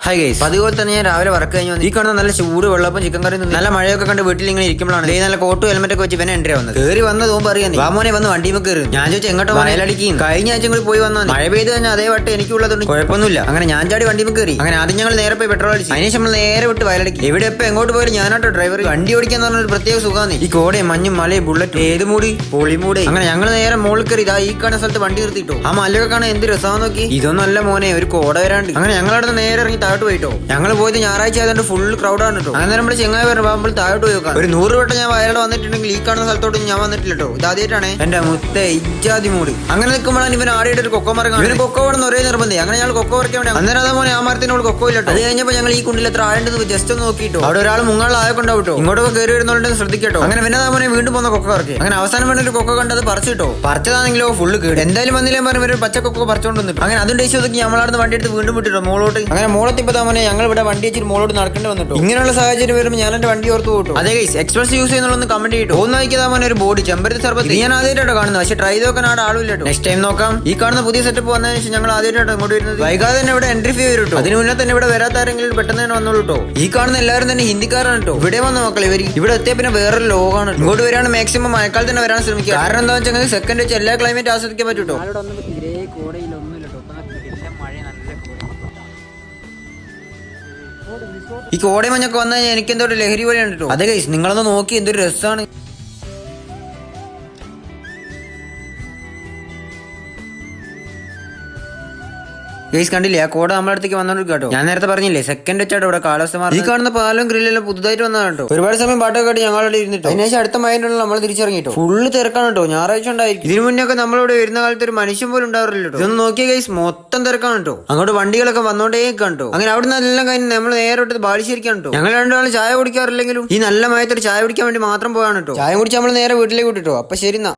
Hi guys, അതുപോലെ തന്നെ ഞാൻ രാവിലെ വർക്ക് കഴിഞ്ഞു ഈ കാണുന്ന നല്ല ചൂട് വെള്ളപ്പം ചിക്കൻ കറി നല്ല മഴയൊക്കെ കണ്ട് വീട്ടിൽ ഇങ്ങനെ ഇരിക്കുമ്പോഴാണ് നല്ല കോട്ടും ഹെൽമെറ്റ് ഒക്കെ വെച്ച് ഇവനെ എൻട്രി വന്നത്. കയറി വന്നത് തോമ്പ് അറിയാൻ വാമോനെ വന്ന് വണ്ടി കയറി. ഞാൻ ചോദിച്ചു എങ്ങോട്ടോ വയലടിക്കും. കഴിഞ്ഞ ആഴ്ച കൂടി പോയി വന്നാൽ മഴ പെയ്ത് കഴിഞ്ഞാൽ അതേ വട്ടം എനിക്കുള്ളതുകൊണ്ട് കുഴപ്പമൊന്നുമില്ല. അങ്ങനെ ഞാൻ ചാടി വണ്ടി കയറി. അങ്ങനെ ആദ്യം ഞങ്ങൾ നേരെ പോയി പെട്രോൾ അടിച്ചു. അതിനുശേഷം നമ്മൾ നേരെ വിട്ട് വയലടിക്കും. എവിടെ എപ്പോൾ എങ്ങോട്ട് പോയാലും ഞാനാട്ടോ ഡ്രൈവർ. വണ്ടി ഓടിക്കാൻ പറഞ്ഞ ഒരു പ്രത്യേക സുഖമാണ്. ഈ കോടയും മഞ്ഞും മലയും ബുള്ളറ്റ് ഏത് മൂടി പൊളിമൂടി. അങ്ങനെ ഞങ്ങൾ നേരെ മുകളിൽ കയറി ഇതാ ഈ കാണുന്ന സ്ഥലത്ത് വണ്ടി നിർത്തിട്ടോ. ആ മലയൊക്കെ കാണാൻ എന്ത് രസമാണെന്ന് നോക്കി. ഇതൊന്നല്ല മോനെ, ഒരു കോട വരാണ്ട്. അങ്ങനെ ഞങ്ങളവിടെ നേരെ ഇറങ്ങി താഴോട്ട് പോയിട്ടോ. ഞങ്ങൾ പോയത് ഞായറാഴ്ച ആയതുകൊണ്ട് ഫുൾ ക്രൗഡാണ് കേട്ടോ. അങ്ങനെ നമ്മുടെ ചെങ്ങായി വരുമ്പോൾ താഴോട്ട് പോയി നോക്കാം. ഒരു 100 വട്ടം ഞാൻ വയനാട് വന്നിട്ടുണ്ടെങ്കിൽ ഈ കാണുന്ന സ്ഥലത്തോട്ട് ഞാൻ വന്നിട്ടില്ല കേട്ടോ. ഇത് ആദ്യമായിട്ടാണ് എന്റെ മുത്തേ ഇജാതി മൂടി. അങ്ങനെ നിൽക്കുമ്പോഴാണ് ഇവൻ ആടിയിട്ട് ഒരു കൊക്കോ മരം. ഇവന് കൊക്കോ വേണമെന്ന് ഒരേ നിർബന്ധം. അങ്ങനെ ഞങ്ങൾ കൊക്കോ വരയ്ക്കാൻ വേണ്ടി അന്നേരം അതാ മോനെ ആ മരത്തിനോട് കൊക്കോ ഇല്ല. അത് കഴിഞ്ഞപ്പോൾ ഞങ്ങൾ ഈ കുണ്ടിൽ എത്ര ആഴേണ്ടത് ജസ്റ്റ് ഒന്ന് നോക്കിട്ടോ. അവിടെ ഒരാൾ മുങ്ങാളായക്കൊണ്ടാവും കേട്ടോ. ഇങ്ങോട്ടൊക്കെ കയറി വരുന്നോണ്ടെന്ന് ശ്രദ്ധിക്കട്ടോ. അങ്ങനെ പിന്നെ മോനെ വീണ്ടും പോകുന്ന കൊക്കോ വരയ്ക്ക്. അങ്ങനെ അവസാനം വേണ്ട ഒരു കൊക്കോ കണ്ടത് പറിച്ചിട്ടോ. പറിച്ചതാണെങ്കിലോ ഫുള്ള് കേട്. എന്തായാലും വന്നില്ലേ പറഞ്ഞ ഒരു പച്ച കൊക്കോ പറിച്ചോണ്ട് വന്നിട്ട് അങ്ങനെ അതും ടേസ്റ്റ് നോക്കി നമ്മളവിടുന്ന് വണ്ടി എടുത്ത് വീണ്ടും വിട്ടിട്ടോ മോളോട്ട്. അങ്ങനെ മോളെത്തിപ്പോ മോനെ ഞങ്ങൾ ഇവിടെ വണ്ടി വെച്ചിട്ട് മോളോട് നടക്കേണ്ടി വന്നിട്ടോ. ഇങ്ങനെയുള്ള സാഹചര്യം വരുമ്പോൾ ഞാൻ എന്റെ വണ്ടി ഓർത്ത് പോട്ടോ. അതെ ഗൈസ്, എക്സ്പ്രസ് യൂസ് ചെയ്യുന്ന കമന്റ് ചെയ്തു. ഒന്ന് നോക്കിയതാ മോനെ ഒരു ബോഡി ചെമ്പരത്തി സർബത്ത്. ഞാൻ ആദ്യമായിട്ടോ കാണുന്നത്, പക്ഷേ ട്രൈ നോക്കാൻ ആടെ ആളില്ല. നെക്സ്റ്റ് ടൈം നോക്കാം. ഈ കാണുന്ന പുതിയ സെറ്റപ്പ് വന്നതിന് ശേഷം ഞങ്ങൾ ആദ്യമായിട്ടോ ഇങ്ങോട്ട് വരുന്നത്. വൈകാതെ തന്നെ ഇവിടെ എൻട്രി ഫീ വരും. അതിന് മുന്നേ തന്നെ ഇവിടെ വരാത്ത ആരെങ്കിലും പെട്ടെന്ന് തന്നെ വന്നോളൂ കേട്ടോ. ഈ കാണുന്ന എല്ലാവരും തന്നെ ഹിന്ദിക്കാരാണ് കേട്ടോ. ഇവിടെ വന്ന മക്കൾ ഇവർ ഇവിടെ എത്തിയ പിന്നെ വേറൊരു ലോകമാണ്. ഇങ്ങോട്ട് വരാണ് മാക്സിമം മഴക്കാലത്ത് തന്നെ വരാൻ ശ്രമിക്കുക. കാരണം എന്താ വെച്ചാൽ സെക്കൻഡ് വെച്ച് എല്ലാ ക്ലൈമറ്റ് ആസ്വദിക്കാൻ പറ്റൂട്ടോ. ഈ കോടമഞ്ഞൊക്കെ വന്നു കഴിഞ്ഞാൽ എനിക്ക് എന്തോ ഒരു ലഹരി പോലെയാണ് കേട്ടോ. അതെ ഗൈസ്, നിങ്ങളൊന്ന് നോക്കി എന്തൊരു രസമാണ്. ഗൈസ് കണ്ടില്ലേ, ആ കോട നമ്മുടെ അടുത്തേക്ക് വന്നോണ്ടിരിക്കും കേട്ടോ. ഞാൻ നേരത്തെ പറഞ്ഞില്ലേ സെക്കൻഡ് വെച്ചാട്ടോ ഇവിടെ കാലാവസ്ഥ മാറി. ഈ കാണുന്ന പാലും ഗ്രില്ലെല്ലാം പുതുതായിട്ട് വന്നതാണ് കേട്ടോ. ഒരുപാട് സമയം പാട്ടൊക്കെ കേട്ട് ഞങ്ങളുടെ ഇരുന്നിട്ടോ. അതിനുശേഷം അടുത്ത മൈൻഡുള്ള നമ്മൾ തിരിച്ചിറങ്ങിട്ടോ. ഫുള്ള് തിരക്കാണ് കേട്ടോ. ഞായറാഴ്ച ഉണ്ടായിരിക്കും. ഇതിനു മുന്നേ ഒക്കെ നമ്മളിവിടെ വരുന്ന കാലത്ത് ഒരു മനുഷ്യൻ പോലും ഉണ്ടാവില്ല കേട്ടോ. ഇതൊന്ന് നോക്കിയ ഗൈസ് മൊത്തം തിരക്കാണ് കേട്ടോ. അങ്ങോട്ട് വണ്ടികളൊക്കെ വന്നോണ്ടേ കണ്ടോ. അങ്ങനെ അവിടെ നിന്ന് എല്ലാം കഴിഞ്ഞ് നമ്മൾ നേരെ വിട്ടത് ബാലുശ്ശേരിക്കാണ് കേട്ടോ. ഞങ്ങൾ രണ്ടാളും ചായ കുടിക്കാറില്ലെങ്കിലും ഈ നല്ല മയത്തൊരു ചായ കുടിക്കാൻ വേണ്ടി മാത്രം പോയാണ് കേട്ടോ. ചായ കുടിച്ച് നമ്മൾ നേരെ വീട്ടിലേക്ക് വിട്ടിട്ടോ. അപ്പൊ ശരി എന്നാ.